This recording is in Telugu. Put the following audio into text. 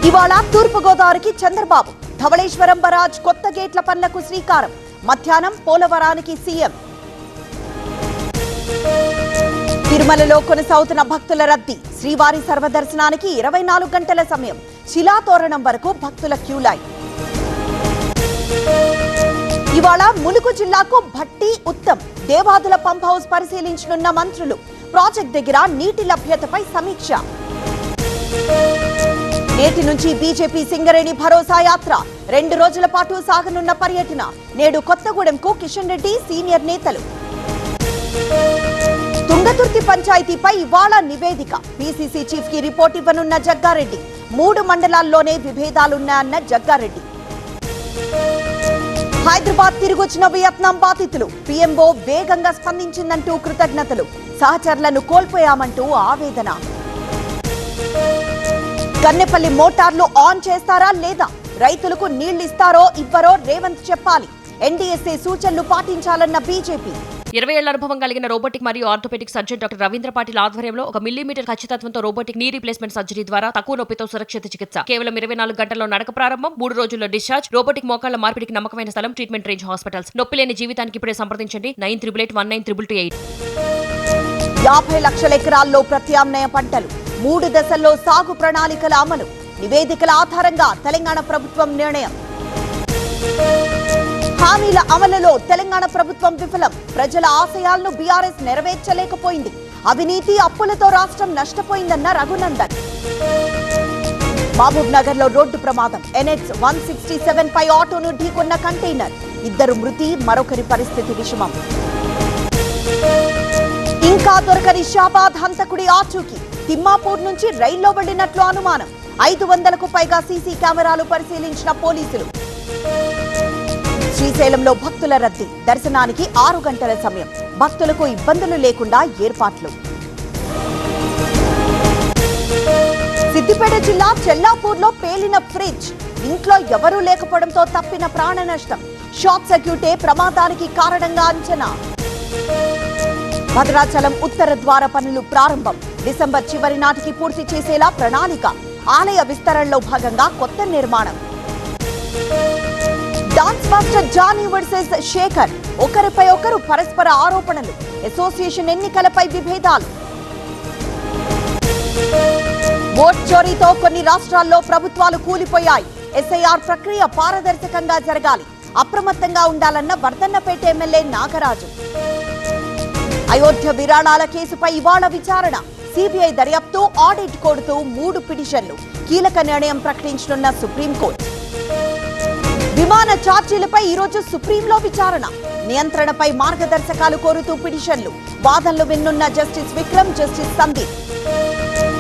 ఇవాళ తూర్పు గోదావరికి చంద్రబాబు, ధవళేశ్వరం బరాజ్ కొత్త గేట్ల పనులకు శ్రీకారం. మధ్యాహ్నం పోలవరానికి సీఎం. తిరుమలలో కొనసాగుతున్న భక్తుల రద్దీ. శ్రీవారి సర్వదర్శనానికి 24 గంటల సమయం. శిలాతోరణం వరకు భక్తుల క్యూలైన్. ఇవాళ ములుగు జిల్లాకు భట్టి ఉత్తమ్, దేవాదుల పంప్ హౌస్ పరిశీలించనున్న మంత్రులు. ప్రాజెక్ట్ దగ్గర నీటి లభ్యతపై సమీక్ష. నేటి నుంచి బీజేపీ సింగరేణి భరోసా యాత్ర. 2 రోజుల పాటు సాగనున్న పర్యటన. నేడు కొత్తగూడెంకు కిషన్ రెడ్డి, సీనియర్ నేతలు. తుంగతుర్తి పంచాయతీపై ఇవాళ నివేదిక. పీసీసీ చీఫ్ కి రిపోర్ట్ ఇవ్వనున్న జగ్గారెడ్డి. 3 మండలాల్లోనే విభేదాలున్నాయన్న జగ్గారెడ్డి. హైదరాబాద్ తిరిగొచ్చిన వియత్నాం బాధితులు. పీఎంఓ వేగంగా స్పందించిందంటూ కృతజ్ఞతలు. సహచరులను కోల్పోయామంటూ ఆవేదన. కన్నెపల్లి మోటార్లు ఆన్ చేస్తారా లేదా? రైతులకు నీళ్లిస్తారో ఇవ్వరో రేవంత్ చెప్పాలి. ఎన్డీఎస్ఏ సూచనలు పాటించాలన్న బీజేపీ. 20 ఏళ్ల అనుభవం కలిగిన రోబోటిక్ మరియు orthopedic surgeon doctor Ravindra Patil ఆధ్వర్యంలో 1 మిల్లీమీటర్ ఖచ్చితత్వంతో రోబోటిక్ నీ రీప్లేస్మెంట్ సర్జరీ ద్వారా తక్కువ నొప్పితో సురక్షిత చికిత్స. కేవలం 24 గంటల్లో నడక ప్రారంభం, 3 రోజుల్లో డిశ్చార్జ్. రోబోటిక్ మోకాళ్ల మార్పిడికి నమ్మకమైన స్థలం ట్రీట్మెంట్ రేంజ్ హాస్పిటల్స్. నొప్పి లేని జీవితానికి ఇప్పుడే సంప్రదించండి 9888192228. 50 లక్షల ఎకరాల్లో ప్రత్యామ్నాయ పంటలు. 3 దశల్లో సాగు ప్రణాళికల అమలు. నివేదికల ఆధారంగా తెలంగాణ ప్రభుత్వం నిర్ణయం. హామీల అమలులో తెలంగాణ ప్రభుత్వం విఫలం. ప్రజల ఆశయాలను బీఆర్ఎస్ నెరవేర్చలేకపోయింది. అవినీతి అప్పులతో రాష్ట్రం నష్టపోయిందన్న రఘునందన్. మహబూబ్ నగర్ లో రోడ్డు ప్రమాదం. ఎన్హెచ్ 167 పై ఆటోను ఢీకొన్న కంటైనర్. 2 మృతి, మరొకరి పరిస్థితి విషమం. ఇంకా దొరకని షాబాద్ హంతకుడి ఆచూకీ. తిమ్మాపూర్ నుంచి రైల్లో వెళ్లినట్లు అనుమానం. 500కు పైగా సీసీ కెమెరాలు పరిశీలించిన పోలీసులు. శ్రీశైలంలో భక్తుల రద్దీ. దర్శనానికి 6 గంటల సమయం. భక్తులకు ఇబ్బందులు లేకుండా ఏర్పాట్లు. సిద్దిపేట జిల్లా చెల్లాపూర్లో పేలిన ఫ్రిడ్జ్. ఇంట్లో ఎవరూ లేకపోవడంతో తప్పిన ప్రాణ నష్టం. షార్ట్ సర్క్యూటే ప్రమాదానికి కారణంగా అంచనా. భద్రాచలం ఉత్తర ద్వార పనులు ప్రారంభం. డిసెంబర్ చివరి నాటికి పూర్తి చేసేలా ప్రణాళిక. ఆలయ విస్తరణలో భాగంగా కొత్త నిర్మాణం. Dance master Jani versus Shekhar. ఒకరిపై ఒకరు పరస్పర ఆరోపణలు. అసోసియేషన్ ఎన్నికలపై విభేదాలు. ఓట్ చోరీతో కొన్ని రాష్ట్రాల్లో ప్రభుత్వాలు కూలిపోయాయి. ఎస్ఐఆర్ ప్రక్రియ పారదర్శకంగా జరగాలి. అప్రమత్తంగా ఉండాలన్న వర్ధన్నపేట ఎమ్మెల్యే నాగరాజు. అయోధ్య విరాళాల కేసుపై ఇవాళ విచారణ. సిబిఐ దర్యాప్తు, ఆడిట్ కోరుతూ 3 పిటిషన్లు. కీలక నిర్ణయం ప్రకటించనున్న సుప్రీంకోర్టు. విమాన ఛార్జీలపై ఈరోజు సుప్రీంలో విచారణ. నియంత్రణపై మార్గదర్శకాలు కోరుతూ పిటిషన్లు. వాదనలు విన్నున్న జస్టిస్ విక్రమ్, జస్టిస్ సందీప్.